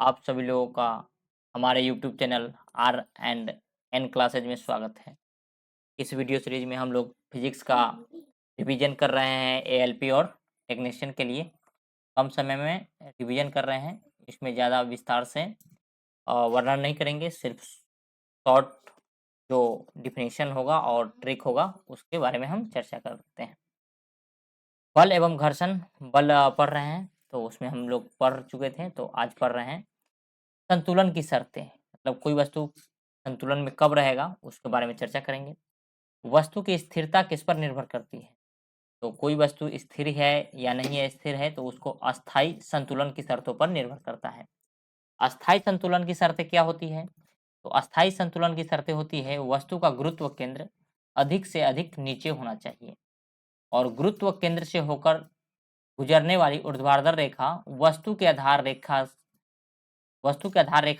आप सभी लोगों का हमारे YouTube channel R and N classes में स्वागत है। इस वीडियो सीरीज में हम लोग फिजिक्स का रिवीजन कर रहे हैं एएलपी और टेक्नीशियन के लिए। कम समय में रिवीजन कर रहे हैं, इसमें ज़्यादा विस्तार से वर्णन नहीं करेंगे, सिर्फ शॉर्ट जो डिफिनीशन होगा और ट्रिक होगा उसके बारे में हम चर्चा करते हैं। बल एवं घर्षण बल पढ़ रहे हैं, तो उसमें हम लोग पढ़ चुके थे, तो आज पढ़ रहे हैं संतुलन की शर्तें। मतलब कोई वस्तु संतुलन में कब रहेगा उसके बारे में चर्चा करेंगे। वस्तु की स्थिरता किस पर निर्भर करती है? तो कोई वस्तु स्थिर है या नहीं है, स्थिर है तो उसको अस्थाई संतुलन की शर्तों पर निर्भर करता है। अस्थाई संतुलन की शर्तें क्या होती है? तो अस्थाई संतुलन की शर्तें होती है वस्तु का गुरुत्व केंद्र अधिक से अधिक नीचे होना चाहिए और गुरुत्व केंद्र से होकर गुजरने वाली ऊर्ध्वाधर रेखा वस्तु के आधार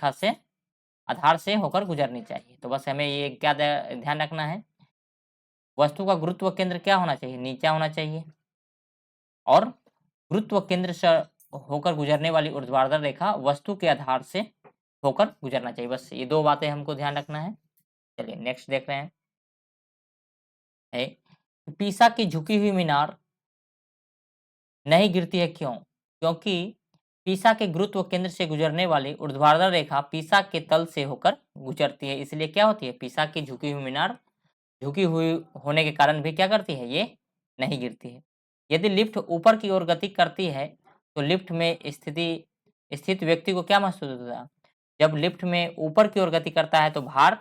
से होकर गुजरनी चाहिए। तो बस हमें ये क्या ध्यान रखना है, वस्तु का गुरुत्व केंद्र क्या होना चाहिए, नीचा होना चाहिए और गुरुत्व केंद्र से होकर गुजरने वाली ऊर्ध्वाधर रेखा वस्तु के आधार से होकर गुजरना चाहिए। बस ये दो बातें हमको ध्यान रखना है। चलिए नेक्स्ट देख रहे हैं है, पीसा की झुकी हुई मीनार नहीं गिरती है, क्यों? क्योंकि पीसा के गुरुत्व केंद्र से गुजरने वाली ऊर्ध्वाधर रेखा पीसा के तल से होकर गुजरती है, इसलिए क्या होती है, पीसा की झुकी हुई मीनार झुकी हुई होने के कारण भी क्या करती है, ये नहीं गिरती है। यदि लिफ्ट ऊपर की ओर गति करती है तो लिफ्ट में स्थित व्यक्ति को क्या महसूस होता है? जब लिफ्ट में ऊपर की ओर गति करता है तो भार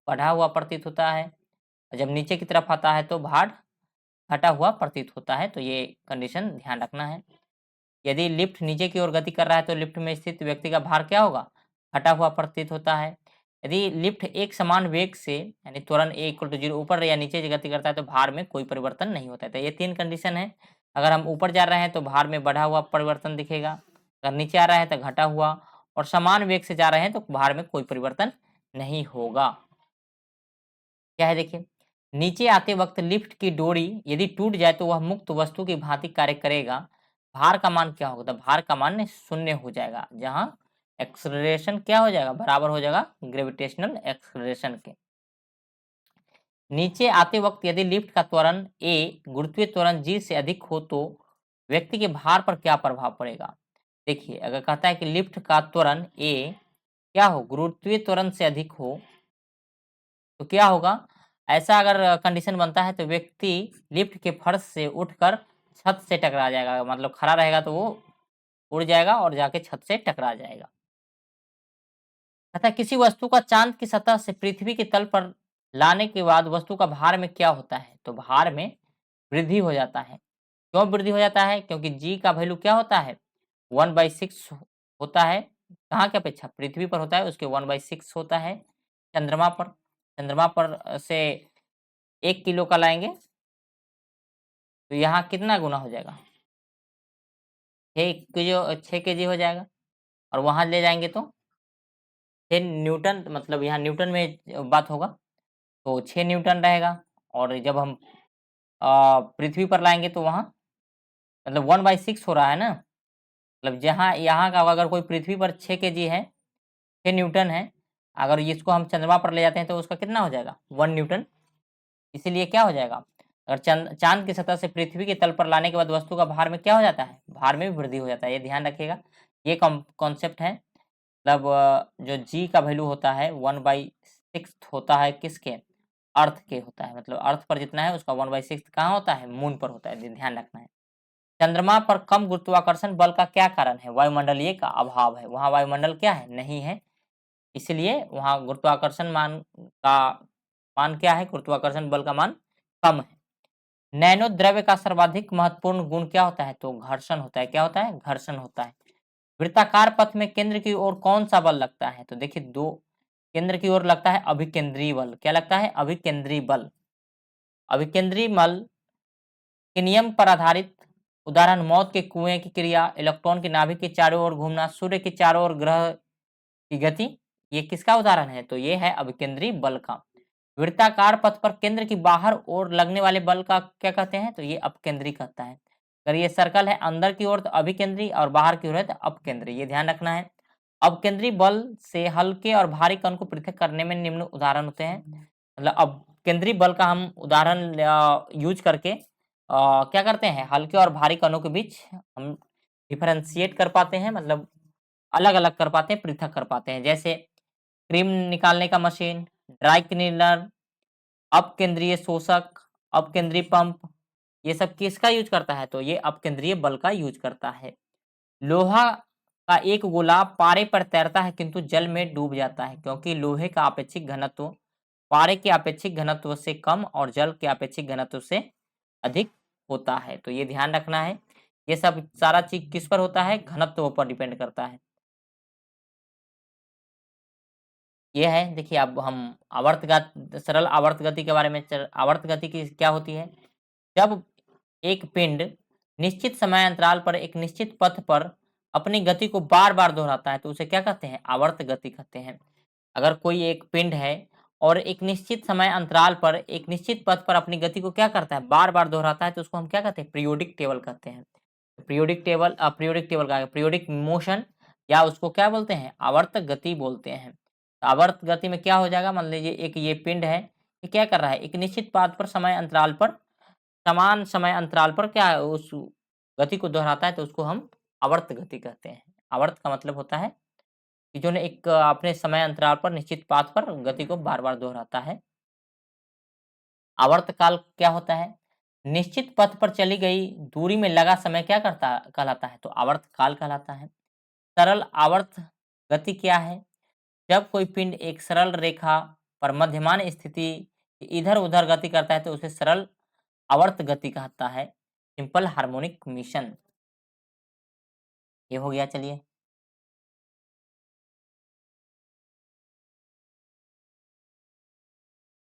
बढ़ा हुआ प्रतीत होता है, और जब नीचे की तरफ आता है तो भार घटा हुआ प्रतीत होता है। तो ये कंडीशन ध्यान रखना है। यदि लिफ्ट नीचे की ओर गति कर रहा है तो लिफ्ट में स्थित व्यक्ति का भार क्या होगा, घटा हुआ प्रतीत होता है। यदि लिफ्ट एक समान वेग से यानी त्वरण a = 0 ऊपर या नीचे गति करता है तो भार में कोई परिवर्तन नहीं होता है। तो ये तीन कंडीशन है। अगर हम ऊपर जा रहे हैं तो भार में बढ़ा हुआ परिवर्तन दिखेगा, अगर नीचे आ रहा है तो घटा हुआ, और समान वेग से जा रहे हैं तो भार में कोई परिवर्तन नहीं होगा। क्या है देखिए, नीचे आते वक्त लिफ्ट की डोरी यदि टूट जाए तो वह मुक्त वस्तु की भांति कार्य करेगा। भार का मान क्या होगा? तो भार का मान शून्य हो जाएगा, जहां एक्सेलरेशन क्या हो जाएगा, बराबर हो जाएगा ग्रेविटेशनल एक्सेलरेशन के। नीचे आते वक्त यदि लिफ्ट का त्वरण a गुरुत्वीय त्वरण g से अधिक हो तो व्यक्ति के भार पर क्या प्रभाव पड़ेगा? देखिए, अगर कहता है कि लिफ्ट का त्वरण a क्या हो, गुरुत्वीय त्वरण से अधिक हो, तो क्या होगा, ऐसा अगर कंडीशन बनता है तो व्यक्ति लिफ्ट के फर्श से उठकर छत से टकरा जाएगा। मतलब खड़ा रहेगा तो वो उड़ जाएगा और जाके छत से टकरा जाएगा। तथा किसी वस्तु का चांद की सतह से पृथ्वी के तल पर लाने के बाद वस्तु का भार में क्या होता है? तो भार में वृद्धि हो जाता है। क्यों वृद्धि हो जाता है? क्योंकि जी का वैल्यू क्या होता है, 1/6 होता है। कहाँ की अपेक्षा, पृथ्वी पर होता है, उसके 1/6 होता है। चंद्रमा पर से 1 किलो का लाएंगे तो यहाँ कितना गुना हो जाएगा, 6 केजी हो जाएगा, और वहां ले जाएंगे तो 6 न्यूटन, मतलब यहाँ न्यूटन में बात होगा तो 6 न्यूटन रहेगा। और जब हम पृथ्वी पर लाएंगे तो वहाँ मतलब 1/6 हो रहा है ना, मतलब जहाँ यहाँ का अगर कोई पृथ्वी पर 6 केजी है, 6 न्यूटन है, अगर इसको हम चंद्रमा पर ले जाते हैं तो उसका कितना हो जाएगा, 1 न्यूटन। इसीलिए क्या हो जाएगा, अगर चांद की सतह से पृथ्वी के तल पर लाने के बाद वस्तु का भार में क्या हो जाता है, भार में भी वृद्धि हो जाता है। ये ध्यान रखिएगा, ये कॉन्सेप्ट है। मतलब जो जी का वैल्यू होता है 1/6 होता है, किसके, अर्थ के होता है। मतलब अर्थ पर जितना है उसका 1/6 कहाँ होता है, मून पर होता है। ये ध्यान रखना है। चंद्रमा पर कम गुरुत्वाकर्षण बल का क्या कारण है? वायुमंडलीय का अभाव है। वहाँ वायुमंडल क्या है, नहीं है, इसलिए वहाँ गुरुत्वाकर्षण मान क्या है, गुरुत्वाकर्षण बल का मान कम है। नैनो द्रव्य का सर्वाधिक महत्वपूर्ण गुण क्या होता है? तो घर्षण होता है। क्या होता है, घर्षण होता है। वृत्ताकार पथ में केंद्र की ओर कौन सा बल लगता है? तो देखिए, दो केंद्र की ओर लगता है अभिकेंद्रीय बल। क्या लगता है, अभिकेंद्रीय बल। अभिकेंद्रीय बल के नियम पर आधारित उदाहरण मौत के कुएं की क्रिया, इलेक्ट्रॉन की नाभिक के चारों ओर घूमना, सूर्य के चारों ओर ग्रह की गति, ये किसका उदाहरण है? तो ये है अभिकेंद्रीय बल का। वृत्ताकार पथ पर केंद्र की बाहर ओर लगने वाले बल का क्या कहते हैं? तो ये अपकेंद्री कहता है। अगर ये सर्कल है अंदर की ओर तो अभिकेंद्री और बाहर की ओर है तो अपकेंद्री, ये ध्यान रखना है। अपकेंद्री बल से हल्के और भारी कण को पृथक करने में निम्न उदाहरण होते हैं। मतलब अपकेंद्री बल का हम उदाहरण यूज करके क्या करते हैं, हल्के और भारी कणों के बीच हम डिफरेंशिएट कर पाते हैं, मतलब अलग-अलग कर पाते हैं, पृथक कर पाते हैं। जैसे क्रीम निकालने का मशीन, ड्राई क्लीनर, अपकेंद्रीय शोषक, अपकेंद्रीय पंप, ये सब किसका यूज करता है? तो ये अपकेंद्रीय बल का यूज करता है। लोहा का एक गोला पारे पर तैरता है किंतु जल में डूब जाता है, क्योंकि लोहे का अपेक्षिक घनत्व पारे के अपेक्षिक घनत्व से कम और जल के अपेक्षिक घनत्व से अधिक होता है। तो ये ध्यान रखना है। ये सब सारा चीज किस पर होता है? घनत्व पर डिपेंड करता है। ये है, देखिए अब हम सरल आवर्त गति के बारे में आवर्त गति की क्या होती है? जब एक पिंड निश्चित समय अंतराल पर एक निश्चित पथ पर अपनी गति को बार-बार दोहराता है तो उसे क्या कहते हैं? आवर्त गति कहते हैं। अगर कोई एक पिंड है और एक निश्चित समय अंतराल पर एक निश्चित पथ पर अपनी गति को क्या करता है? बार-बार दोहराता है तो उसको हम क्या कहते हैं? पीरियोडिक टेबल कहते हैं। पीरियोडिक टेबल का पीरियोडिक मोशन या उसको क्या बोलते हैं? आवर्त गति बोलते हैं। आवर्त गति में क्या हो जाएगा? मान लीजिए एक ये पिंड है, ये क्या कर रहा है? एक निश्चित पाथ पर समान समय अंतराल पर क्या है उस गति को दोहराता है तो उसको हम आवर्त गति कहते हैं। आवर्त का मतलब होता है कि जो ने एक अपने समय अंतराल पर निश्चित पाथ पर गति को बार-बार दोहराता है। आवर्त काल क्या होता है? निश्चित पथ पर चली गई दूरी में लगा समय क्या कहलाता है? तो आवर्त काल कहलाता है। सरल आवर्त गति क्या है? जब कोई पिंड एक सरल रेखा पर मध्यमान स्थिति इधर-उधर गति करता है तो उसे सरल आवर्त गति कहता है। Simple harmonic motion. ये हो गया, चलिए।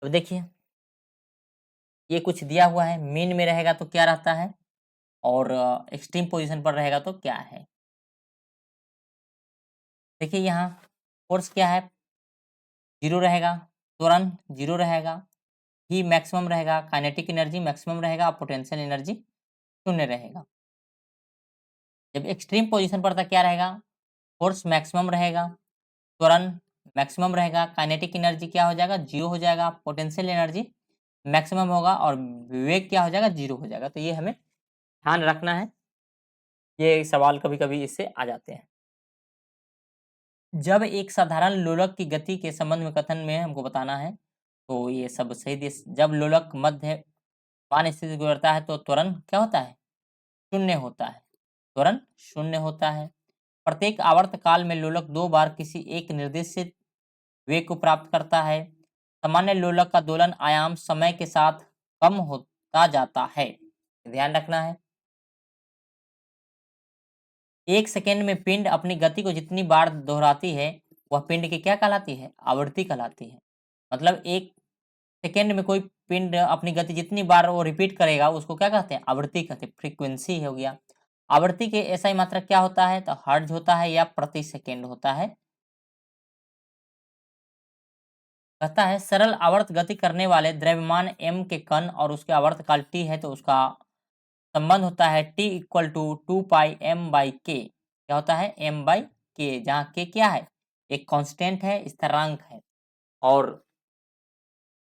तो देखिए, ये कुछ दिया हुआ है, मीन में रहेगा तो क्या रहता है और एक्सट्रीम पोजीशन पर रहेगा तो क्या है। देखिए यहाँ फोर्स क्या है? 0 रहेगा, त्वरण 0 रहेगा, ही मैक्सिमम रहेगा, काइनेटिक एनर्जी मैक्सिमम रहेगा और पोटेंशियल एनर्जी 0 रहेगा। जब एक्सट्रीम पोजीशन पर था क्या रहेगा? फोर्स मैक्सिमम रहेगा, त्वरण मैक्सिमम रहेगा, काइनेटिक एनर्जी क्या हो जाएगा? 0 हो जाएगा, पोटेंशियल एनर्जी मैक्सिमम होगा और वेग क्या हो जाएगा? 0 हो जाएगा। तो ये हमें ध्यान रखना है। ये सवाल कभी-कभी इससे आ जाते हैं। जब एक साधारण लोलक की गति के संबंध में कथन में हमको बताना है, तो ये सब सही जब लोलक मध्यमान स्थिति से गुजरता है तो त्वरण क्या होता है? 0 होता है। त्वरण 0 होता है। प्रत्येक आवर्त काल में लोलक 2 बार किसी एक निर्देशित वेग को प्राप्त करता है। सामान्य लोलक का दोलन आयाम समय के साथ कम होता जाता है। ध्यान रखना है। 1 सेकंड में पिंड अपनी गति को जितनी बार दोहराती है, वह पिंड की क्या कहलाती है? आवृत्ति कहलाती है। मतलब 1 सेकंड में कोई पिंड अपनी गति जितनी बार वो रिपीट करेगा, उसको क्या कहते हैं? आवृत्ति कहते हैं, फ्रीक्वेंसी हो गया। आवृत्ति के एसआई मात्रक क्या होता है? तो हर्ट्ज होता है या प्रति सेकंड होता है। कहता है सरल आवर्त गति करने वाले द्रव्यमान m के कण और उसके आवर्त काल t है तो उसका संबंध होता है t equal to 2 pi m by K. क्या होता है? m बाई के, जहाँ k क्या है? एक कांस्टेंट है, स्थिरांक है। और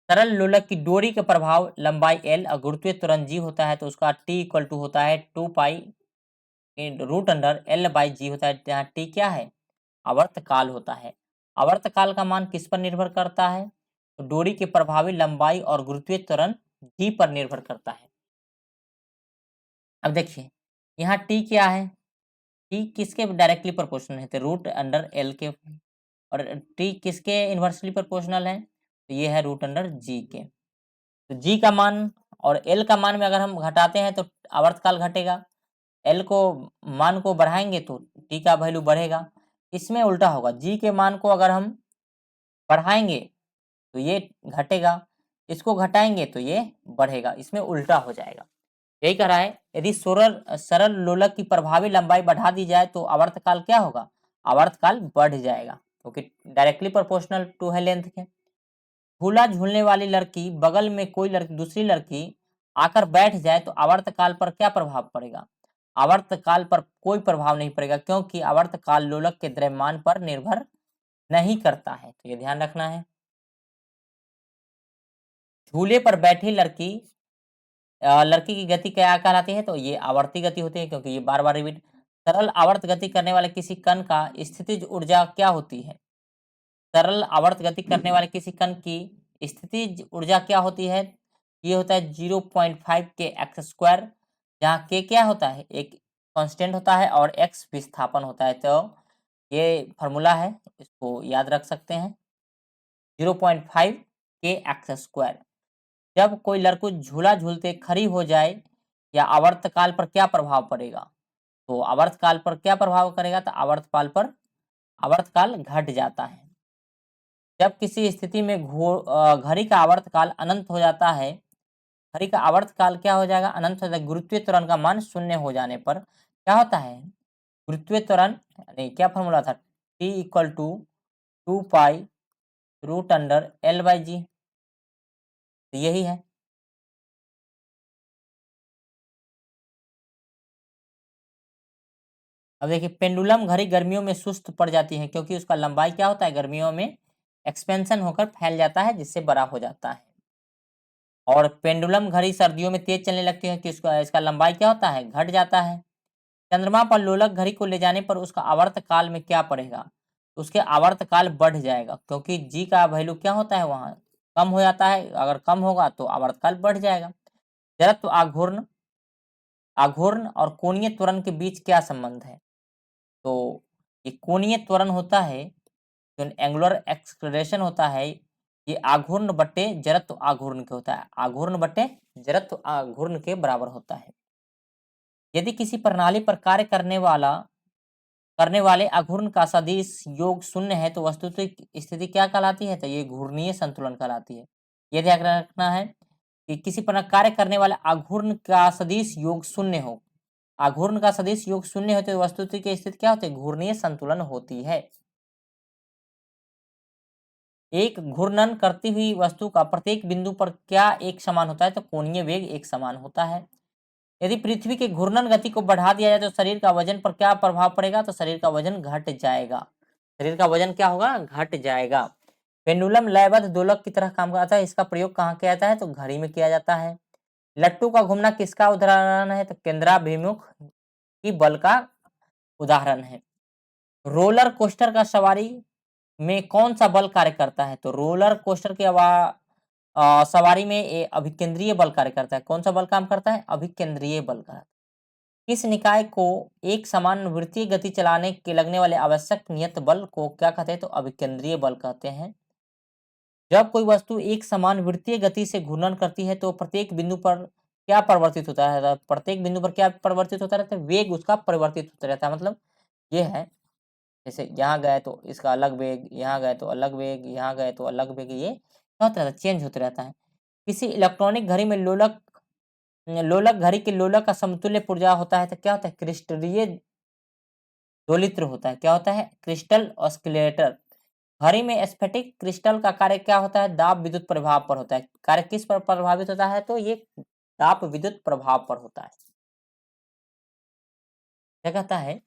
सरल लोलक की डोरी के प्रभाव लंबाई l और गुरुत्वीय त्वरण g होता है तो उसका t इक्वल टू होता है 2 pi root under l by g होता है, जहाँ t क्या है? आवर्त काल होता है। आवर्त काल का मान किस पर निर्भर करता है? तो डोरी की प्रभावी लंबाई और गुरुत्वीय त्वरण जी पर निर्भर करता है। अब देखिए, यहाँ टी क्या है? टी किसके डायरेक्टली प्रोपोर्शनल है? तो रूट अंडर एल के। और टी किसके इन्वर्सली प्रोपोर्शनल है? तो ये है रूट अंडर जी के। तो जी का मान और एल का मान में अगर हम घटाते हैं तो आवर्तकाल घटेगा। एल को मान को बढ़ाएंगे तो टी का वैल्यू बढ़ेगा। इसमें उल्टा होगा, जी के मान को अगर हम बढ़ाएंगे तो ये घटेगा, इसको घटाएंगे तो ये बढ़ेगा, इसमें उल्टा हो जाएगा। यही कह रहा है, यदि सरल लोलक की प्रभावी लंबाई बढ़ा दी जाए तो आवर्तकाल क्या होगा? आवर्तकाल बढ़ जाएगा, क्योंकि डायरेक्टली प्रोपोर्शनल टू है लेंथ के। झूला झूलने वाली लड़की बगल में कोई लड़की दूसरी लड़की आकर बैठ जाए तो आवर्तकाल पर क्या प्रभाव पड़ेगा? आवर्तकाल पर कोई प्रभाव नहीं पड़ेगा, क्योंकि आवर्तकाल लोलक के द्रव्यमान पर निर्भर नहीं करता है। तो ये ध्यान रखना है। झूले पर बैठी लड़की की गति क्या कहलाती है? तो ये आवर्ती गति होती है, क्योंकि ये बार बार रिपीट। सरल आवर्त गति करने वाले किसी कण का स्थितिज ऊर्जा क्या होती है? सरल आवर्त गति करने वाले किसी कण की स्थितिज ऊर्जा क्या होती है? ये होता है 0.5 के एक्स स्क्वायर, जहाँ के क्या होता है? एक कांस्टेंट होता है और एक्स विस्थापन होता है। तो ये फॉर्मूला है, इसको याद रख सकते हैं, 0.5 के एक्स स्क्वायर। जब कोई लड़की झूला झूलते खड़ी हो जाए या आवर्तकाल पर क्या प्रभाव पड़ेगा? तो आवर्तकाल पर क्या प्रभाव करेगा? तो आवर्तकाल घट जाता है। जब किसी स्थिति में घड़ी का आवर्तकाल अनंत हो जाता है, घड़ी का आवर्तकाल क्या हो जाएगा? अनंत हो जाएगा। गुरुत्वीय त्वरण का मान शून्य हो जाने पर क्या होता है? गुरुत्वीय त्वरण यानी क्या फॉर्मूला था? T equal to 2 pi root under L by g. तो यही है। अब देखिए, पेंडुलम घड़ी गर्मियों में सुस्त पड़ जाती है, क्योंकि उसका लंबाई क्या होता है? गर्मियों में एक्सपेंशन होकर फैल जाता है, जिससे बड़ा हो जाता है। और पेंडुलम घड़ी सर्दियों में तेज चलने लगती है, कि इसका लंबाई क्या होता है? घट जाता है। चंद्रमा पर लोलक घड़ी को ले जाने पर उसका आवर्तकाल में क्या पड़ेगा? उसके आवर्तकाल बढ़ जाएगा, क्योंकि जी का वैल्यू क्या होता है? वहाँ कम हो जाता है। अगर कम होगा तो आवर्तकाल बढ़ जाएगा। जड़त्व आघूर्ण आघूर्ण और कोणीय त्वरण के बीच क्या संबंध है? तो ये कोणीय त्वरण होता है, जो एंगुलर एक्सलरेशन होता है, ये आघूर्ण बट्टे जड़त्व आघूर्ण के होता है। आघूर्ण बट्टे जड़त्व आघूर्ण के बराबर होता है। यदि किसी प्रणाली पर कार्य करने वाले आघूर्ण का सदिश योग शून्य है, तो वस्तुतः स्थिति क्या कहलाती है? तो ये घूर्णीय संतुलन कहलाती है। ये ध्यान रखना है कि किसी पर कार्य करने वाले आघूर्ण का सदिश योग शून्य हो। आघूर्ण का सदिश योग शून्य होते, तो वस्तुतः की स्थिति क्या होती है? घूर्णीय संतुलन होती है। एक घूर्णन करती हुई वस्तु का प्रत्येक बिंदु पर क्या एक समान होता है? तो कोणीय वेग एक समान होता है। यदि पृथ्वी के घूर्णन गति को बढ़ा दिया जाए तो शरीर का वजन पर क्या प्रभाव पड़ेगा? तो शरीर का वजन घट जाएगा। शरीर का वजन क्या होगा? घट जाएगा। पेंडुलम लयबद्ध दोलक की तरह काम करता है। इसका प्रयोग कहाँ किया जाता है? तो घड़ी में किया जाता है। लट्टू का घूमना किसका उदाहरण है? तो केंद्राभिमुख की बल का उदाहरण है। रोलर कोस्टर का सवारी में कौन सा बल कार्य करता है? तो रोलर कोस्टर के सवारी में अभिकेंद्रीय बल कार्य करता है। कौन सा बल काम करता है? अभिकेंद्रीय बल का। किस निकाय को एक समान वृत्तीय गति चलाने के लगने वाले आवश्यक नियत बल को क्या कहते हैं? तो अभिकेंद्रीय बल कहते हैं। जब कोई वस्तु एक समान वृत्तीय गति से घूर्णन करती है, तो प्रत्येक बिंदु पर क्या परिवर्तित होता है? प्रत्येक बिंदु पर क्या परिवर्तित होता रहता है? वेग उसका परिवर्तित होता रहता है। मतलब ये है, जैसे यहाँ गए तो इसका अलग वेग, यहाँ गए तो अलग वेग, यहाँ गए तो अलग वेग, ये क्या होता रहता है? चेंज होते रहता है। किसी इलेक्ट्रॉनिक घड़ी में लोलक लोलक घड़ी के लोलक का समतुल्य पुर्जा होता है, तो क्या होता है? क्रिस्टलीय दोलित्र होता है। क्या होता है? Crystal oscillator. घड़ी में स्फटिक क्रिस्टल का कार्य क्या होता है? दाब विद्युत प्रभाव पर होता है। कार्य किस पर प्रभावित होता है? तो ये दाब विद्युत प्रभाव पर होता है। क्या कहता है?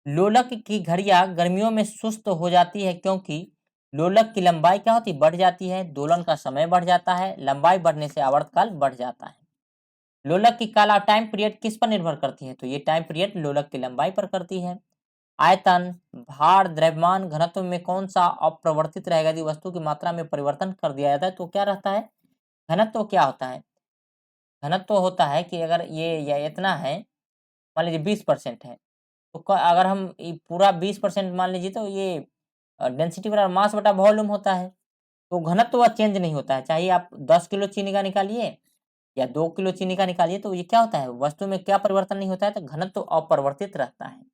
लोलक की घड़ियां गर्मियों में सुस्त हो जाती है, क्योंकि लोलक की लंबाई क्या होती है? बढ़ जाती है। दोलन का समय बढ़ जाता है। लंबाई बढ़ने से आवर्तकाल बढ़ जाता है। लोलक की काला टाइम पीरियड किस पर निर्भर करती है? तो ये टाइम पीरियड लोलक की लंबाई पर करती है। आयतन, भार, द्रव्यमान, घनत्व में कौन सा अपरिवर्तित रहेगा? यदि वस्तु की मात्रा में परिवर्तन कर दिया जाता है तो क्या रहता है? घनत्व क्या होता है? घनत्व होता है कि अगर ये इतना है, मान लीजिए 20% है, तो अगर हम पूरा 20% मान लीजिए, तो ये डेंसिटी बराबर मास बटा वॉल्यूम होता है। तो घनत्व चेंज नहीं होता है, चाहे आप 10 किलो चीनी का निकालिए या 2 किलो चीनी का निकालिए, तो ये क्या होता है? वस्तु में क्या परिवर्तन नहीं होता है? तो घनत्व अपरिवर्तित रहता है।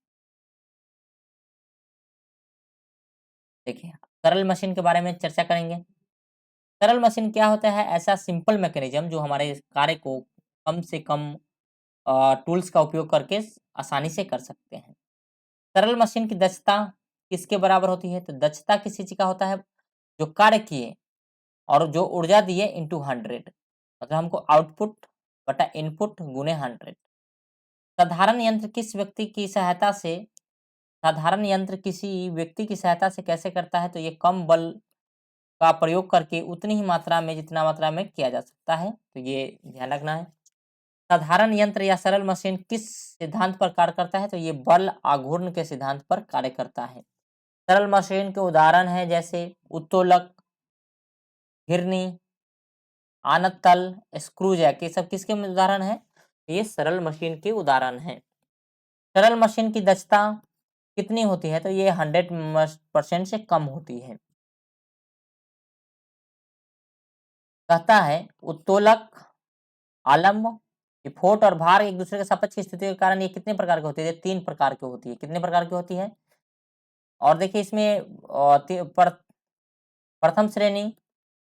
देखिए, सरल मशीन के बारे में चर्चा करेंगे। सरल मशीन क्या होता है? ऐसा सिंपल मैकेनिज्म जो हमारे कार्य को कम से कम टूल्स का उपयोग करके आसानी से कर सकते हैं। सरल मशीन की दक्षता किसके बराबर होती है? तो दक्षता किसी चीज का होता है? जो कार्य किए और जो ऊर्जा दिए इंटू 100, मतलब हमको आउटपुट बटा इनपुट गुने 100। साधारण यंत्र किसी व्यक्ति की सहायता से कैसे करता है? तो ये कम बल का प्रयोग करके उतनी ही मात्रा में जितना मात्रा में किया जा सकता है, तो ये ध्यान रखना है। साधारण यंत्र या सरल मशीन किस सिद्धांत पर कार्य करता है? तो ये बल आघूर्ण के सिद्धांत पर कार्य करता है। सरल मशीन के उदाहरण है जैसे उत्तोलक, घिरनी, आनत तल, स्क्रू जैक, ये सब किसके उदाहरण है? ये सरल मशीन के उदाहरण हैं। सरल मशीन की दक्षता कितनी होती है? तो ये 100% से कम होती है। कहता है उत्तोलक, आलम्ब, विफोट और भार एक दूसरे के सापेक्ष की स्थिति के कारण ये कितने प्रकार की होती है? 3 प्रकार की होती है। कितने प्रकार की होती है? और देखिए इसमें प्रथम श्रेणी,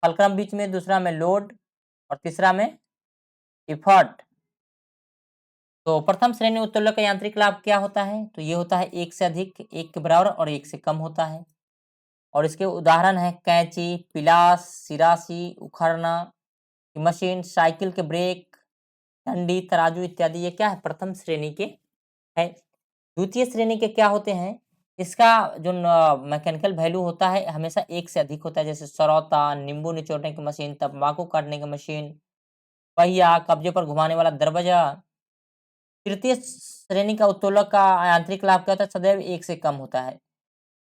फलक्रम बीच में, दूसरा में लोड और तीसरा में इफर्ट। तो प्रथम श्रेणी उत्तोलक का यांत्रिक लाभ क्या होता है? तो ये होता है 1 से अधिक, 1 के बराबर और 1 से कम होता है। और इसके उदाहरण है कैंची, पिलास, सिरासी, उखरना मशीन, साइकिल के ब्रेक, डंडी, तराजू इत्यादि। ये क्या है? प्रथम श्रेणी के है। द्वितीय श्रेणी के क्या होते हैं? इसका जो मैकेनिकल वैल्यू होता है हमेशा 1 से अधिक होता है, जैसे सरौता, नींबू निचोड़ने की मशीन, तंबाकू काटने की मशीन, पहिया, कब्जे पर घुमाने वाला दरवाजा। तृतीय श्रेणी का उत्तोलक का यांत्रिक लाभ क्या होता है? सदैव 1 से कम होता है।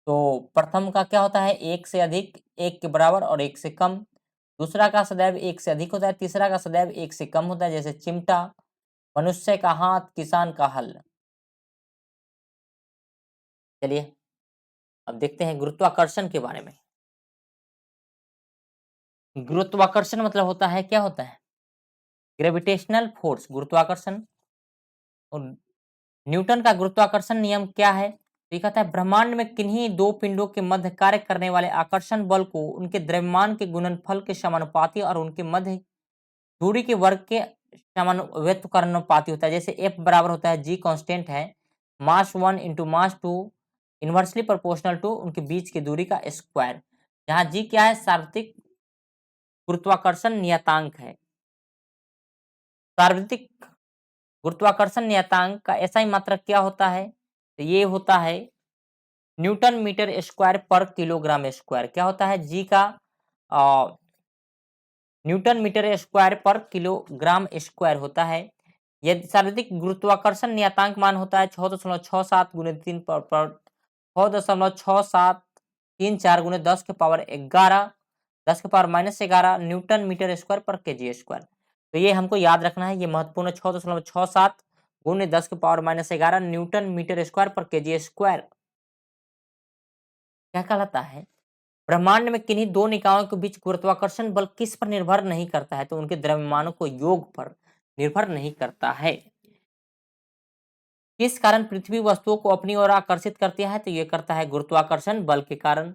तो प्रथम का क्या होता है? 1 से अधिक, 1 के बराबर और 1 से कम। दूसरा का सदैव 1 से अधिक होता है, तीसरा का सदैव 1 से कम होता है, जैसे चिमटा, मनुष्य का हाथ, किसान का हल। चलिए अब देखते हैं गुरुत्वाकर्षण के बारे में। गुरुत्वाकर्षण मतलब होता है, क्या होता है? ग्रेविटेशनल फोर्स, गुरुत्वाकर्षण। और न्यूटन का गुरुत्वाकर्षण नियम क्या है? तो ये कहता है ब्रह्मांड में किन्हीं दो पिंडों के मध्य कार्य करने वाले आकर्षण बल को उनके द्रव्यमान के गुणनफल के समानुपाती और उनके मध्य दूरी के वर्ग के समानुपाती होता है। जैसे F बराबर होता है, G कांस्टेंट है, mass 1 into mass 2 inversely proportional to उनके बीच की दूरी का स्क्वायर, जहाँ G क्या है? सार्वत्रिक गुरुत्वाकर्षण नियतांक है। सार्वत्रिक गुरुत्वाकर्षण नियतांक का ऐसा ही मात्रक क्या होता है? तो ये होता है न्यूटन मीटर स्क्वायर पर किलोग्राम स्क्वायर। क्या होता है? जी का न्यूटन मीटर स्क्वायर पर किलोग्राम स्क्वायर होता है। यदि सर्वाधिक गुरुत्वाकर्षण नियतांक मान होता है 6.67 गुने 3 पर 6.6734 गुने 10 के पावर 11 10 के पावर -11 न्यूटन मीटर स्क्वायर पर केजी स्क्वायर। तो ये हमको याद रखना है, ये महत्वपूर्ण 6.67 गुने 10 के पावर -11 न्यूटन मीटर स्क्वायर पर केजी स्क्वायर क्या कहलाता है? ब्रह्मांड में किन्हीं दो निकायों के बीच गुरुत्वाकर्षण बल किस पर निर्भर नहीं करता है? तो उनके द्रव्यमानों को योग पर निर्भर नहीं करता है। किस कारण पृथ्वी वस्तुओं को अपनी ओर आकर्षित करती है? तो ये करता है गुरुत्वाकर्षण बल के कारण।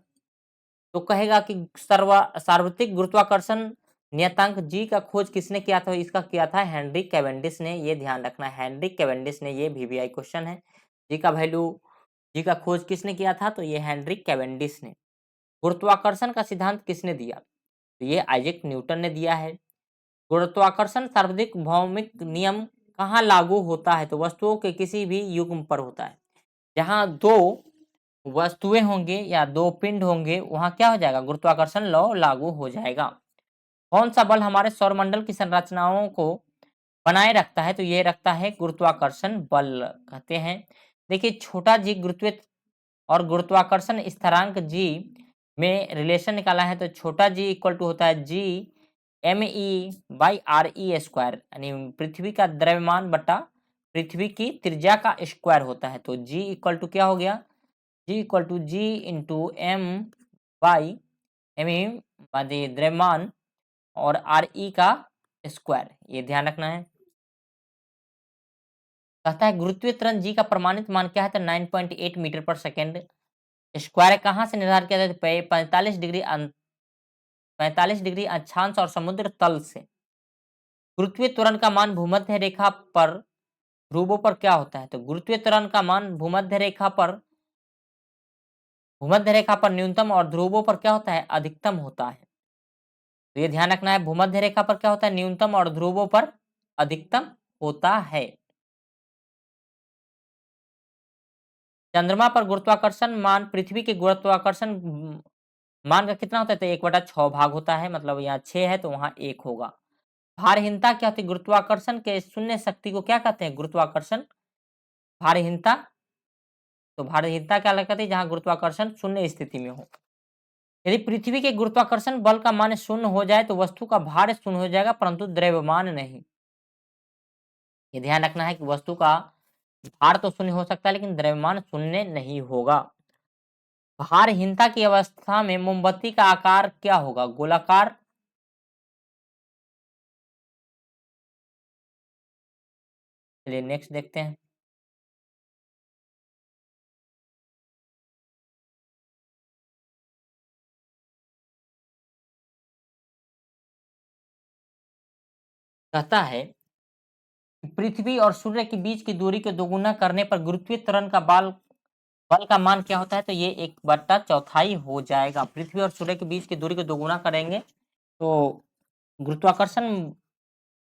तो कहेगा कि सार्वत्रिक गुरुत्वाकर्षण नियतांक जी का खोज किसने किया था? इसका किया था हेनरी कैवेंडिश ने। ये ध्यान रखना है, हेनरी कैवेंडिश ने। ये वीवीआई क्वेश्चन है। जी का वैल्यू, जी का खोज किसने किया था? तो ये हेनरी कैवेंडिश ने। गुरुत्वाकर्षण का सिद्धांत किसने दिया? तो ये आइजैक न्यूटन ने दिया है। गुरुत्वाकर्षण सर्वाधिक भौमिक नियम कहाँ लागू होता है? तो वस्तुओं के किसी भी युग्म पर होता है। जहाँ दो वस्तुएं होंगे या दो पिंड होंगे वहां क्या हो जाएगा? गुरुत्वाकर्षण लॉ लागू हो जाएगा। कौन सा बल हमारे सौरमंडल की संरचनाओं को बनाए रखता है? तो ये रखता है गुरुत्वाकर्षण बल कहते हैं। देखिए छोटा जी गुरुत्व और गुरुत्वाकर्षण स्थिरांक जी में रिलेशन निकाला है, तो छोटा जी इक्वल टू होता है जी me/re² यानी पृथ्वी का द्रव्यमान बटा पृथ्वी की त्रिज्या का स्क्वायर होता है। तो जी इक्वल टू क्या हो गया? G equal to g into m द्रव्यमान और आर ई का स्क्वायर, ये ध्यान रखना है। कहता है गुरुत्वीय त्वरण जी का प्रमाणित मान क्या है? तो 9.8 मीटर पर सेकेंड स्क्वायर कहाँ से निर्धारित किया जाता है? 45 डिग्री अक्षांश और समुद्र तल से। गुरुत्वीय त्वरण का मान भूमध्य रेखा पर ध्रुवों पर क्या होता है? तो गुरुत्वीय त्वरण का मान भूमध्य रेखा पर न्यूनतम और ध्रुवों पर क्या होता है? अधिकतम होता है। तो ये ध्यान रखना है, भूमध्य रेखा पर क्या होता है? न्यूनतम और ध्रुवों पर अधिकतम होता है। चंद्रमा पर गुरुत्वाकर्षण मान पृथ्वी के गुरुत्वाकर्षण मान का कितना होता है? तो 1/6 भाग होता है, मतलब यहाँ 6 है तो वहाँ 1 होगा। भारहीनता क्या होती है? गुरुत्वाकर्षण के शून्य शक्ति को क्या कहते हैं? गुरुत्वाकर्षण भारहीनता। तो भारहीनता क्या कहते हैं? जहाँ गुरुत्वाकर्षण शून्य स्थिति में हो। यदि पृथ्वी के गुरुत्वाकर्षण बल का मान शून्य हो जाए तो वस्तु का भार शून्य हो जाएगा, परंतु द्रव्यमान नहीं। ये ध्यान रखना है कि वस्तु का भार तो शून्य हो सकता है लेकिन द्रव्यमान शून्य नहीं होगा। भारहीनता की अवस्था में मोमबत्ती का आकार क्या होगा? गोलाकार। चलिए नेक्स्ट देखते हैं। कहता है पृथ्वी और सूर्य के बीच की दूरी को दोगुना करने पर गुरुत्वीय त्वरण का बल का मान क्या होता है? तो ये 1/4 हो जाएगा। पृथ्वी और सूर्य के बीच की दूरी को दोगुना करेंगे तो गुरुत्वाकर्षण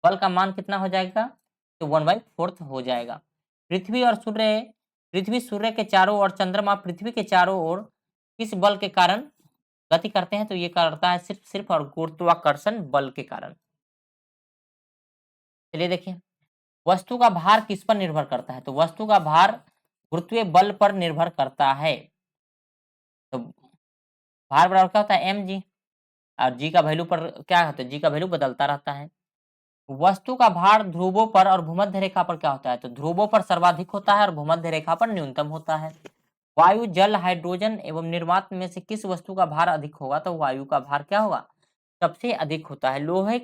बल का मान कितना हो जाएगा? तो 1/4 हो जाएगा। पृथ्वी सूर्य के चारों ओर, चंद्रमा पृथ्वी के चारों ओर किस बल के कारण गति करते हैं? तो ये करता है सिर्फ और गुरुत्वाकर्षण बल के कारण। चलिए देखिए, वस्तु का भार किस पर निर्भर करता है? तो वस्तु का भार गुरुत्वीय बल पर निर्भर करता है। तो भार बराबर क्या होता है? mg। और जी का वैल्यू पर क्या होता है? जी का वैल्यू बदलता रहता है। वस्तु का भार ध्रुवों पर और भूमध्य रेखा पर क्या होता है? तो ध्रुवों पर सर्वाधिक होता है और भूमध्य रेखा पर न्यूनतम होता है। वायु, जल, हाइड्रोजन एवं निर्वात में से किस वस्तु का भार अधिक होगा? तो वायु का भार क्या होगा? सबसे अधिक होता है। लोहे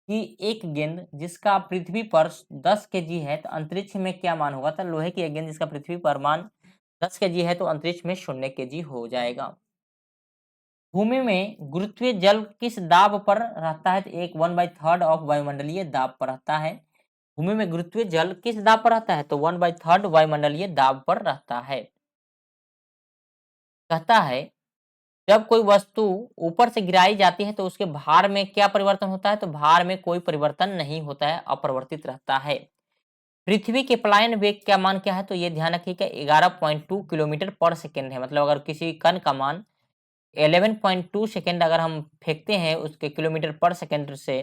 की एक गेंद जिसका पृथ्वी पर 10 केजी है तो अंतरिक्ष में क्या मान होगा? तो लोहे की एक गेंद जिसका पृथ्वी पर मान 10 केजी है तो अंतरिक्ष में 0 केजी हो जाएगा। भूमि में गुरुत्वीय जल किस दाब पर रहता है? तो एक 1/3 ऑफ वायुमंडलीय दाब पर रहता है। भूमि में गुरुत्वीय जल किस दाब पर रहता है? तो 1/3 वायुमंडलीय दाब पर रहता है। कहता है जब कोई वस्तु ऊपर से गिराई जाती है तो उसके भार में क्या परिवर्तन होता है? तो भार में कोई परिवर्तन नहीं होता है, अपरिवर्तित रहता है। पृथ्वी के पलायन वेग का मान क्या है? तो ये ध्यान रखिएगा 11.2 किलोमीटर पर सेकेंड है। मतलब अगर किसी कण का मान 11.2 सेकेंड अगर हम फेंकते हैं उसके किलोमीटर पर सेकेंड से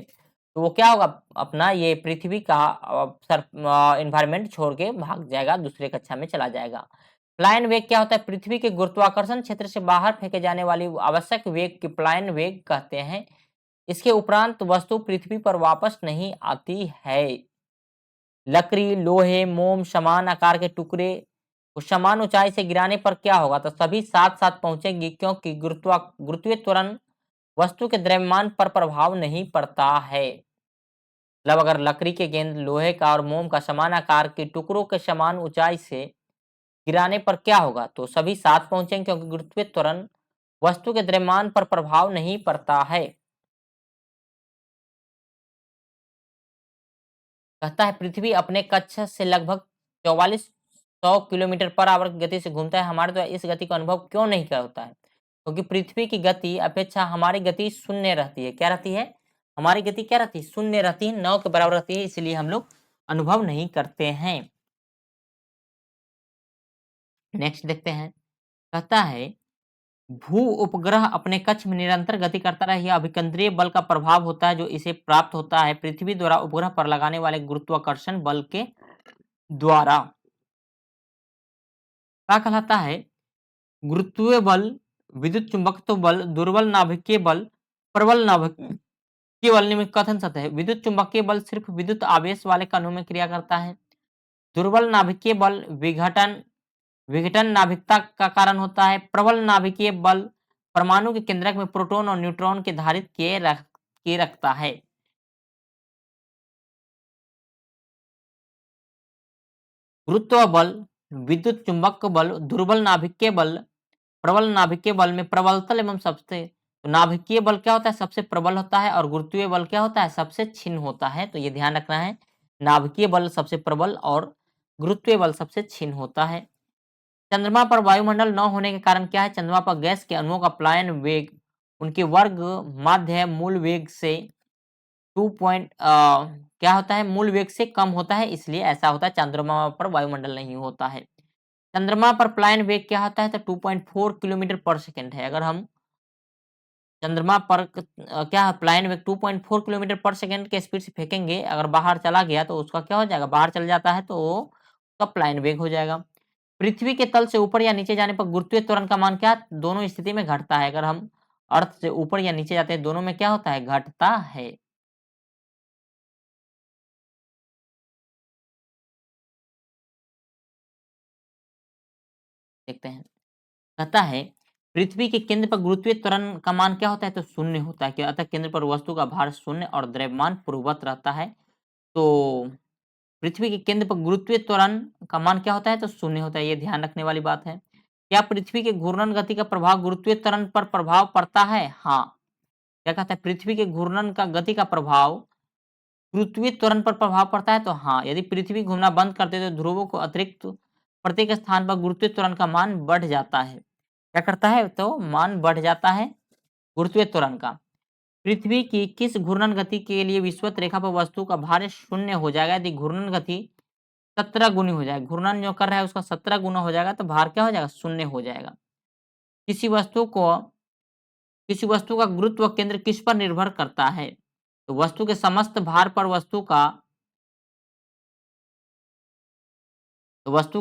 तो वो क्या होगा? अपना ये पृथ्वी का इन्वायरमेंट छोड़ के भाग जाएगा, दूसरे कक्षा में चला जाएगा। प्लायन वेग क्या होता है? पृथ्वी के गुरुत्वाकर्षण क्षेत्र से बाहर फेंके जाने वाली आवश्यक वेग के प्लायन वेग कहते हैं। इसके उपरांत वस्तु पृथ्वी पर वापस नहीं आती है। लकड़ी, लोहे, मोम समान आकार के टुकड़े को समान ऊंचाई से गिराने पर क्या होगा? तो सभी साथ साथ पहुंचेंगी क्योंकि गुरुत्वीय त्वरण वस्तु के द्रव्यमान पर प्रभाव नहीं पड़ता है। मतलब अगर लकड़ी के गेंद, लोहे का और मोम का समान आकार के टुकड़ों के समान ऊंचाई से गिराने पर क्या होगा? तो सभी साथ पहुंचेंगे क्योंकि गुरुत्वीय त्वरण वस्तु के द्रव्यमान पर प्रभाव नहीं पड़ता है। कहता है पृथ्वी अपने कक्ष से लगभग 4400 किलोमीटर पर आवर की गति से घूमता है। हमारे द्वारा इस गति का अनुभव क्यों नहीं कर होता है? क्योंकि पृथ्वी की गति अपेक्षा हमारी गति शून्य रहती है। क्या रहती है? हमारी गति क्या रहती है? शून्य रहती है, 9 के बराबर रहती है, इसलिए हम लोग अनुभव नहीं करते हैं। नेक्स्ट देखते हैं। कहता है भू उपग्रह अपने कक्ष में निरंतर गति करता रहे, यह अभिकेंद्रीय बल का प्रभाव होता है जो इसे प्राप्त होता है पृथ्वी द्वारा उपग्रह पर लगाने वाले गुरुत्वाकर्षण बल के द्वारा। क्या कहलाता है? गुरुत्वीय बल, विद्युत चुंबकत्व बल, दुर्बल नाभिकीय बल, प्रबल नाभिकीय बल निम्न कथन सत्य है। विद्युत चुंबकीय बल सिर्फ विद्युत आवेश वाले कणों में क्रिया करता है। दुर्बल नाभिकीय बल विघटन विघटन नाभिकता का कारण होता है। प्रबल नाभिकीय बल परमाणु के केंद्रक में प्रोटॉन और न्यूट्रॉन के धारित किए रखता है। गुरुत्व बल, विद्युत चुंबक बल, दुर्बल नाभिकीय बल, प्रबल नाभिकीय बल में प्रबलतल एवं सबसे तो नाभिकीय बल क्या होता है? सबसे प्रबल होता है और गुरुत्वीय बल क्या होता है? सबसे क्षीण होता है। तो ये ध्यान रखना है, नाभिकीय बल सबसे प्रबल और गुरुत्वीय बल सबसे क्षीण होता है। चंद्रमा पर वायुमंडल न होने के कारण क्या है? चंद्रमा पर गैस के अणुओं का पलायन वेग उनके वर्ग माध्य मूल वेग से 2 क्या होता है? मूल वेग से कम होता है, इसलिए ऐसा होता है। चंद्रमा पर वायुमंडल नहीं होता है। चंद्रमा पर पलायन वेग क्या होता है? तो 2.4 किलोमीटर पर सेकंड है। अगर हम चंद्रमा पर क्या है, पलायन वेग 2.4 किलोमीटर पर सेकंड के स्पीड से फेंकेंगे, अगर बाहर चला गया तो उसका क्या हो जाएगा? बाहर चल जाता है तो उसका पलायन वेग हो जाएगा। पृथ्वी के तल से ऊपर या नीचे जाने पर गुरुत्वीय त्वरण का मान क्या दोनों स्थिति में घटता है? अगर हम अर्थ से ऊपर या नीचे जाते हैं, दोनों में क्या होता है? घटता है। देखते हैं, कहता है पृथ्वी के केंद्र पर गुरुत्वीय त्वरण का मान क्या होता है? तो शून्य होता है। अतः केंद्र पर वस्तु का भार शून्य और द्रव्यमान पूर्ववत रहता है। तो पृथ्वी के केंद्र पर गुरुत्वीय त्वरण का मान क्या होता है? तो शून्य होता है। ये ध्यान रखने वाली बात है। क्या पृथ्वी के घूर्णन गति का प्रभाव गुरुत्वीय त्वरण पर प्रभाव पड़ता है? हाँ। क्या कहता है? पृथ्वी के घूर्णन का गति का प्रभाव गुरुत्वीय त्वरण पर प्रभाव पड़ता है? तो हाँ। यदि पृथ्वी घूमना बंद कर दे तो ध्रुवों को अतिरिक्त प्रत्येक स्थान पर गुरुत्वीय त्वरण का मान बढ़ जाता है। क्या करता है? तो मान बढ़ जाता है गुरुत्वीय त्वरण का। पृथ्वी की किस घूर्णन गति के लिए विषुवत रेखा पर वस्तु का भार शून्य हो जाएगा? यदि घूर्णन गति 17 गुनी हो जाए, घूर्णन जो कर रहा है उसका 17 गुना हो जाएगा, तो भार क्या हो जाएगा? शून्य हो जाएगा। किसी वस्तु को किसी वस्तु का गुरुत्व केंद्र किस पर निर्भर करता है? तो वस्तु के समस्त भार पर वस्तु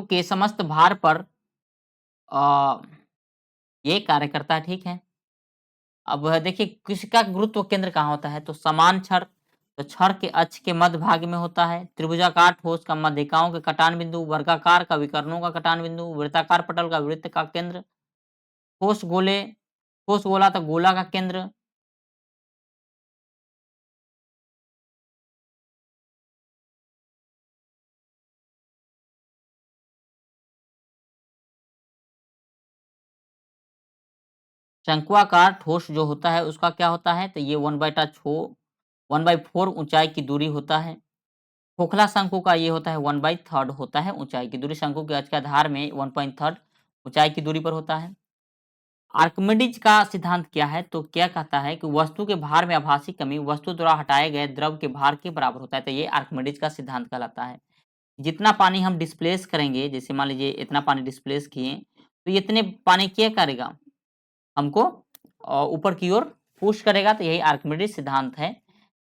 के समस्त भार पर अ, ये कार्य करता है, ठीक है। अब देखिए किसका गुरुत्व केंद्र कहाँ होता है? तो समान छड़, तो छड़ के अक्ष के मध्य भाग में होता है। त्रिभुजाकार ठोस का मध्यिकाओं के कटान बिंदु, वर्गाकार का विकर्णों का कटान बिंदु, वृत्ताकार पटल का वृत्त का केंद्र, ठोस गोला तो गोला का केंद्र। शंक्वाकार ठोस जो होता है उसका क्या होता है? तो ये 1/4 ऊंचाई की दूरी होता है। खोखला शंकु का ये होता है 1/3 होता है ऊंचाई की दूरी। शंकु के अक्ष के आधार में 1/3 ऊंचाई की दूरी पर होता है। आर्किमिडीज का सिद्धांत क्या है? तो क्या कहता है कि वस्तु के भार में आभासी कमी वस्तु द्वारा हटाए गए द्रव के भार के बराबर होता है। तो ये आर्किमिडीज का सिद्धांत कहलाता है। जितना पानी हम डिस्प्लेस करेंगे, जैसे मान लीजिए इतना पानी डिस्प्लेस किए, तो ये इतने पानी क्या करेगा? हमको ऊपर की ओर पुश करेगा। तो यही आर्किमिडीज सिद्धांत है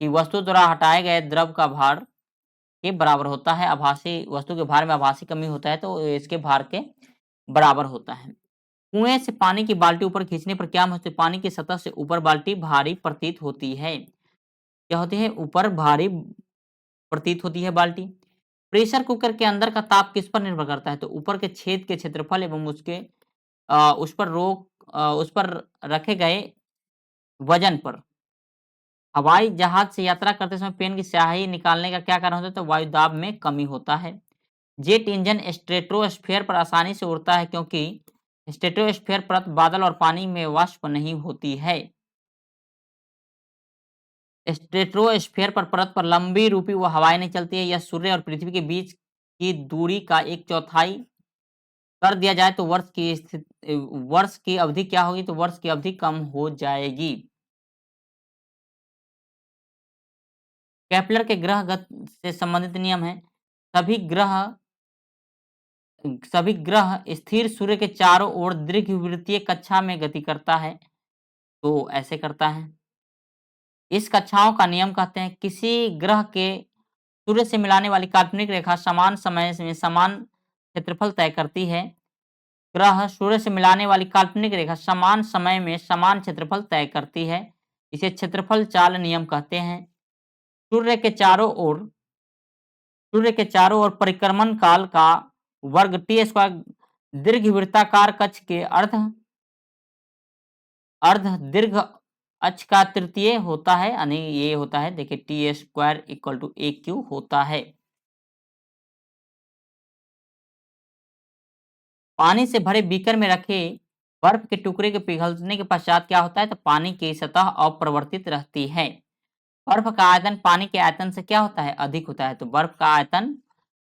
कि वस्तु द्वारा हटाए गए द्रव का भार के बराबर होता है। आभासी वस्तु के भार में आभासी कमी होता है तो इसके भार के बराबर होता है। कुएं से पानी की बाल्टी ऊपर खींचने पर क्या होता है? पानी की सतह से ऊपर बाल्टी भारी प्रतीत होती है। क्या होती है? ऊपर भारी प्रतीत होती है बाल्टी। प्रेशर कुकर के अंदर का ताप किस पर निर्भर करता है? तो ऊपर के छेद के क्षेत्रफल एवं उस पर रखे गए वजन पर। हवाई जहाज से यात्रा करते समय पेन की स्याही निकालने का क्या कारण होता है? तो वायु दाब में कमी होता है। जेट इंजन स्ट्रेटोस्फेयर पर आसानी से उड़ता है क्योंकि स्ट्रेटोस्फेयर परत बादल और पानी में वाष्प नहीं होती है। स्ट्रेटोस्फेयर पर परत पर लंबी रूपी वो हवाएं नहीं चलती है। यह सूर्य और पृथ्वी के बीच की दूरी का 1/4 कर दिया जाए तो वर्ष की अवधि क्या होगी? तो वर्ष की अवधि कम हो जाएगी। केपलर के ग्रह गति से संबंधित नियम है। सभी ग्रह सभी ग्रह स्थिर सूर्य के चारों ओर दीर्घवृत्तीय कक्षा में गति करता है। तो ऐसे करता है। इस कक्षाओं का नियम कहते हैं किसी ग्रह के सूर्य से मिलाने वाली काल्पनिक रेखा समान समय में समान क्षेत्रफल तय करती है। ग्रह सूर्य से मिलाने वाली काल्पनिक रेखा समान समय में समान क्षेत्रफल तय करती है। इसे क्षेत्रफल चाल नियम कहते हैं। सूर्य के चारों ओर परिक्रमण काल का वर्ग टी स्क्वायर दीर्घवृत्ताकार कक्ष के अर्ध दीर्घ अक्ष का तृतीय होता है। यानी ये होता है, देखिए T square equal to A cube होता है। पानी से भरे बीकर में रखे बर्फ के टुकड़े के पिघलने के पश्चात क्या होता है? तो पानी की सतह अपरिवर्तित रहती है। बर्फ का आयतन पानी के आयतन से क्या होता है? अधिक होता है। तो बर्फ का आयतन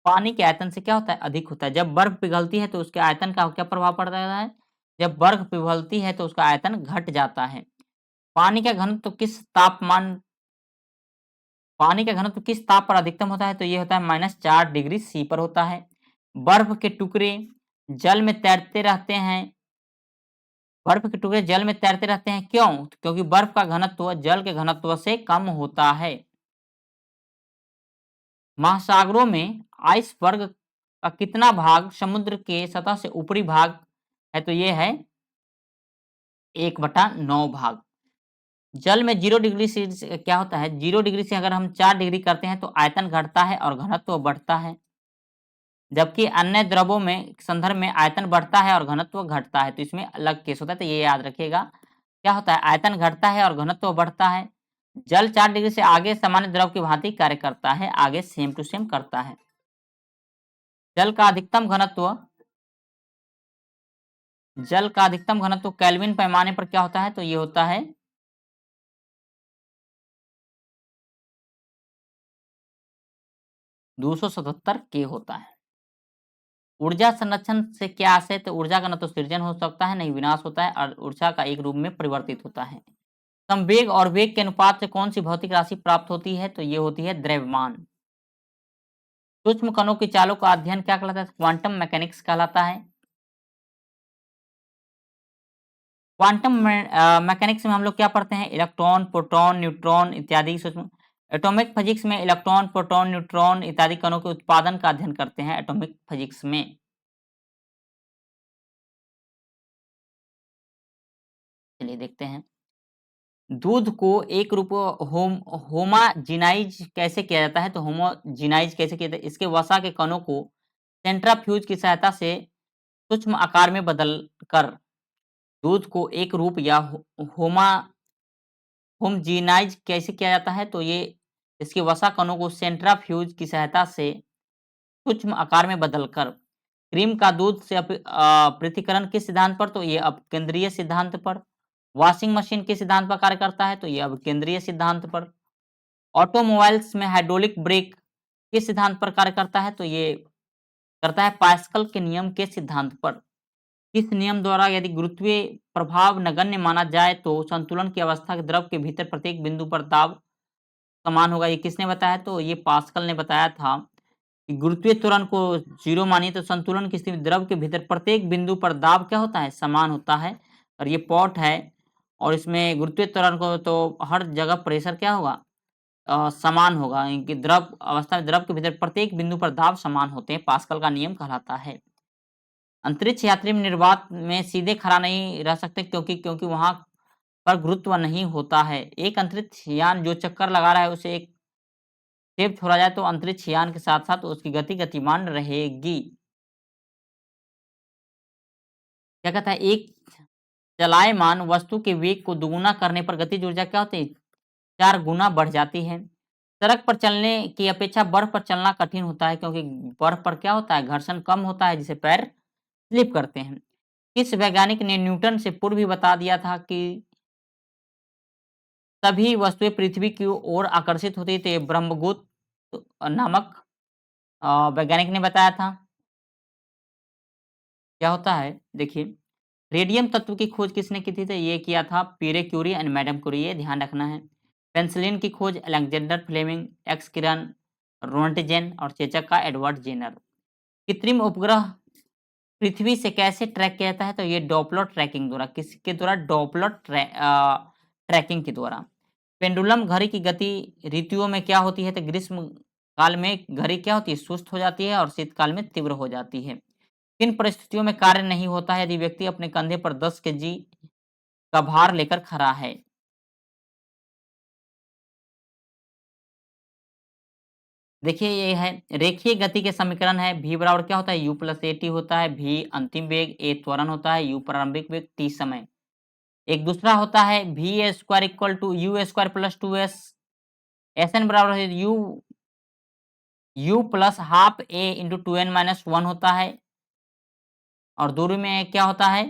पानी के आयतन से क्या होता है? अधिक होता है। जब बर्फ पिघलती है तो उसके आयतन का क्या प्रभाव पड़ता है? जब बर्फ पिघलती है तो उसका आयतन घट जाता है। पानी का घनत्व किस तापमान पानी का घनत्व किस ताप पर अधिकतम होता है? तो ये होता है -4 डिग्री सी पर होता है। बर्फ के टुकड़े जल में तैरते रहते हैं। बर्फ के टुकड़े जल में तैरते रहते हैं, क्यों? क्योंकि बर्फ का घनत्व जल के घनत्व से कम होता है। महासागरों में आइसबर्ग का कितना भाग समुद्र के सतह से ऊपरी भाग है? तो ये है 1/9 भाग। जल में 0 डिग्री से क्या होता है? 0 डिग्री से अगर हम 4 डिग्री करते हैं तो आयतन घटता है और घनत्व बढ़ता है। जबकि अन्य द्रवों में संदर्भ में आयतन बढ़ता है और घनत्व घटता है। तो इसमें अलग केस होता है, तो ये याद रखिएगा। क्या होता है? आयतन घटता है और घनत्व बढ़ता है। जल 4 डिग्री से आगे सामान्य द्रव की भांति कार्य करता है, आगे सेम टू सेम करता है। जल का अधिकतम घनत्व केल्विन पैमाने पर क्या होता है? तो ये होता है 277 के होता है। ऊर्जा संरक्षण से क्या आशय? तो ऊर्जा का न तो सृजन हो सकता है, नहीं विनाश होता है, और ऊर्जा का एक रूप में परिवर्तित होता है। संवेग और वेग के अनुपात से कौन सी भौतिक राशि प्राप्त होती है? तो ये होती है द्रव्यमान। सूक्ष्म कणों की चालों का अध्ययन क्या कहलाता है? क्वांटम मैकेनिक्स कहलाता है। क्वांटम मैकेनिक्स में हम लोग क्या पढ़ते हैं? इलेक्ट्रॉन, प्रोटॉन, न्यूट्रॉन इत्यादि सूक्ष्म। एटॉमिक फिजिक्स में इलेक्ट्रॉन, प्रोटॉन, न्यूट्रॉन इत्यादि कणों के उत्पादन का अध्ययन करते हैं एटॉमिक फिजिक्स में। चलिए देखते हैं। दूध को एक रूप होमाजिनाइज कैसे किया जाता है? तो होमोजिनाइज कैसे किया जाता है? इसके वसा के कणों को सेंट्रीफ्यूज की सहायता से सूक्ष्म आकार में बदल कर दूध को एक रूप या होमजिनाइज कैसे किया जाता है? तो ये इसके वसा कणों को सेंट्रीफ्यूज की सहायता से सूक्ष्म आकार में बदलकर। क्रीम का दूध से पृथक्करण किस सिद्धांत पर? तो ये अपकेंद्रीय सिद्धांत पर। वॉशिंग मशीन किस सिद्धांत पर कार्य करता है? तो ये अपकेंद्रीय सिद्धांत पर। ऑटोमोबाइल्स में हाइड्रोलिक ब्रेक किस सिद्धांत पर कार्य करता है? तो ये करता है पास्कल के नियम के सिद्धांत पर। किस नियम द्वारा यदि गुरुत्वीय प्रभाव नगण्य माना जाए तो संतुलन की अवस्था के द्रव के भीतर प्रत्येक बिंदु पर दाब समान होगा? ये किसने बताया? तो ये पास्कल ने बताया था कि गुरुत्वीय त्वरण को 0 मानिए तो संतुलन की स्थिति में द्रव के भीतर प्रत्येक बिंदु पर दाब क्या होता है? समान होता है। और ये पॉट है और इसमें गुरुत्वीय त्वरण को तो हर जगह प्रेशर क्या होगा? समान होगा। इनकी द्रव अवस्था में द्रव के भीतर प्रत्येक बिंदु पर दाब समान होते हैं, पास्कल का नियम कहलाता है। अंतरिक्ष यात्री निर्वात में सीधे खड़ा नहीं रह सकते, क्योंकि वहां पर गुरुत्व नहीं होता है। एक अंतरिक्ष यान जो चक्कर लगा रहा है उसे एक टेप छोड़ा जाए तो अंतरिक्ष यान के साथ साथ उसकी गति गतिमान रहेगी। क्या कहता है? एक चलायमान वस्तु के वेग को दुगुना करने पर गतिज ऊर्जा क्या होती है? 4 गुना बढ़ जाती है। सड़क पर चलने की अपेक्षा बर्फ पर चलना कठिन होता है, क्योंकि बर्फ पर क्या होता है? घर्षण कम होता है, जिससे पैर स्लिप करते हैं। किस वैज्ञानिक ने न्यूटन से पूर्व ही बता दिया था कि सभी वस्तुएं पृथ्वी की ओर आकर्षित होती है? तो ये ब्रह्मगुप्त नामक वैज्ञानिक ने बताया था। क्या होता है? देखिए, रेडियम तत्व की खोज किसने की थी? तो ये किया था पीरे क्यूरी एंड मैडम क्यूरी, ये ध्यान रखना है। पेनिसिलिन की खोज अलेक्जेंडर फ्लेमिंग, एक्स किरण रोंटगेन और चेचक का एडवर्ड जेनर। कृत्रिम उपग्रह पृथ्वी से कैसे ट्रैक किया जाता है? तो ये डॉपलर ट्रैकिंग द्वारा। किसके द्वारा? डॉपलर ट्रैकिंग के द्वारा। पेंडुलम घड़ी की गति ऋतुओं में क्या होती है? तो ग्रीष्म काल में घड़ी क्या होती है? सुस्त हो जाती है और शीतकाल में तीव्र हो जाती है। किन परिस्थितियों में कार्य नहीं होता है? यदि व्यक्ति अपने कंधे पर 10 केजी का भार लेकर खड़ा है। देखिए, ये है रेखीय गति के समीकरण है। v बराबर क्या होता है? u प्लस ए टी होता है। v अंतिम वेग, a त्वरण होता है, u प्रारंभिक वेग, t समय। एक दूसरा होता है v square equal to u square plus 2s। Sn बराबर है u plus half a into 2n minus 1 होता है। और दूरी में क्या होता है?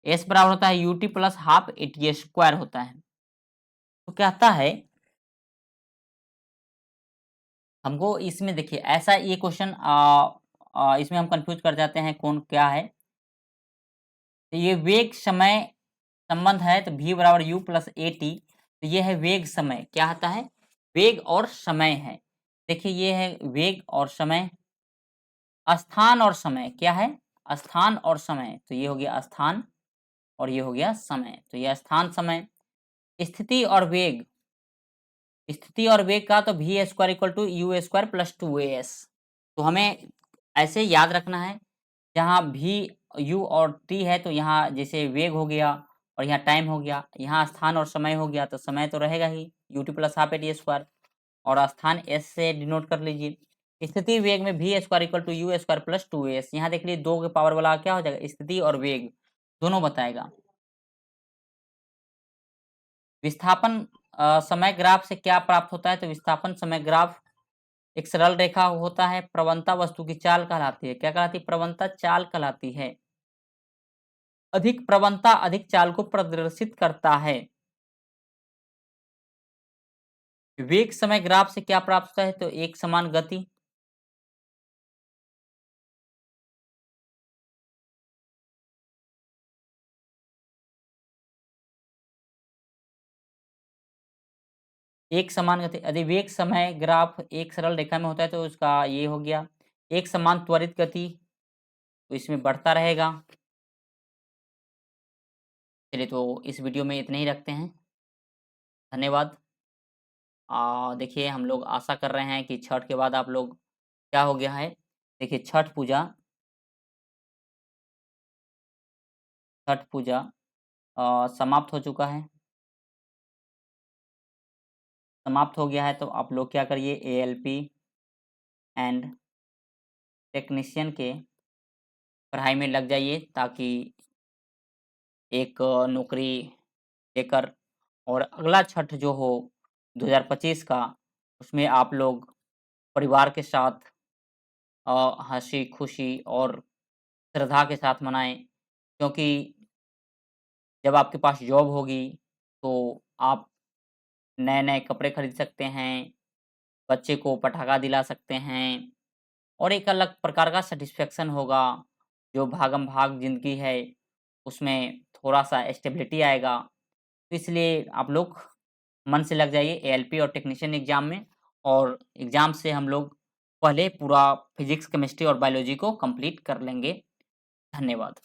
s बराबर होता है ut plus half a t square होता है। तो कहता है हमको इसमें, देखिए ऐसा ये क्वेश्चन इसमें हम कंफ्यूज कर जाते हैं कौन क्या है। तो ये वेग समय संबंध है, तो v बराबर u प्लस ए टी। तो ये है वेग समय, क्या आता है? वेग और समय है। देखिए ये है वेग और समय। स्थान और समय क्या है? स्थान और समय, तो ये हो गया स्थान और ये हो गया समय। तो ये स्थान समय। स्थिति और वेग, स्थिति और वेग का तो V square equal to U square plus 2as। तो हमें ऐसे याद रखना है, जहाँ भी यू और टी है तो यहाँ जैसे वेग हो गया और यहाँ टाइम हो गया, यहाँ स्थान और समय हो गया, तो समय तो रहेगा ही u t plus half a t square, और स्थान एस से डिनोट कर लीजिए। स्थिति वेग में V square equal to U square plus 2as। यहाँ देख लीजिए 2 के पावर वाला क्या हो जाएगा, स्थिति और वेग दोनों बताएगा। विस्थापन समय ग्राफ से क्या प्राप्त होता है, तो विस्थापन समय ग्राफ एक सरल रेखा होता है, प्रवणता वस्तु की चाल कहलाती है। क्या कहलाती है, प्रवणता चाल कहलाती है। अधिक प्रवणता अधिक चाल को प्रदर्शित करता है। वेग समय ग्राफ से क्या प्राप्त होता है, तो एक समान गति। एक समान गति, यदि वेग समय ग्राफ एक सरल रेखा में होता है तो उसका ये हो गया एक समान त्वरित गति, तो इसमें बढ़ता रहेगा। चलिए, तो इस वीडियो में इतने ही रखते हैं। धन्यवाद। देखिए, हम लोग आशा कर रहे हैं कि छठ के बाद आप लोग क्या हो गया है, देखिए छठ पूजा समाप्त हो चुका है, समाप्त हो गया है। तो आप लोग क्या करिए, एएलपी एंड टेक्नीशियन के पढ़ाई में लग जाइए, ताकि एक नौकरी लेकर और अगला छठ जो हो 2025 का, उसमें आप लोग परिवार के साथ हँसी खुशी और श्रद्धा के साथ मनाएं, क्योंकि जब आपके पास जॉब होगी तो आप नए नए कपड़े खरीद सकते हैं, बच्चे को पटाखा दिला सकते हैं, और एक अलग प्रकार का सैटिस्फैक्शन होगा। जो भागम भाग ज़िंदगी है, उसमें थोड़ा-सा स्टेबिलिटी आएगा। तो इसलिए आप लोग मन से लग जाइए एएलपी और टेक्नीशियन एग्ज़ाम में, और एग्ज़ाम से हम लोग पहले पूरा फिज़िक्स, केमिस्ट्री और बायोलॉजी को कंप्लीट कर लेंगे। धन्यवाद।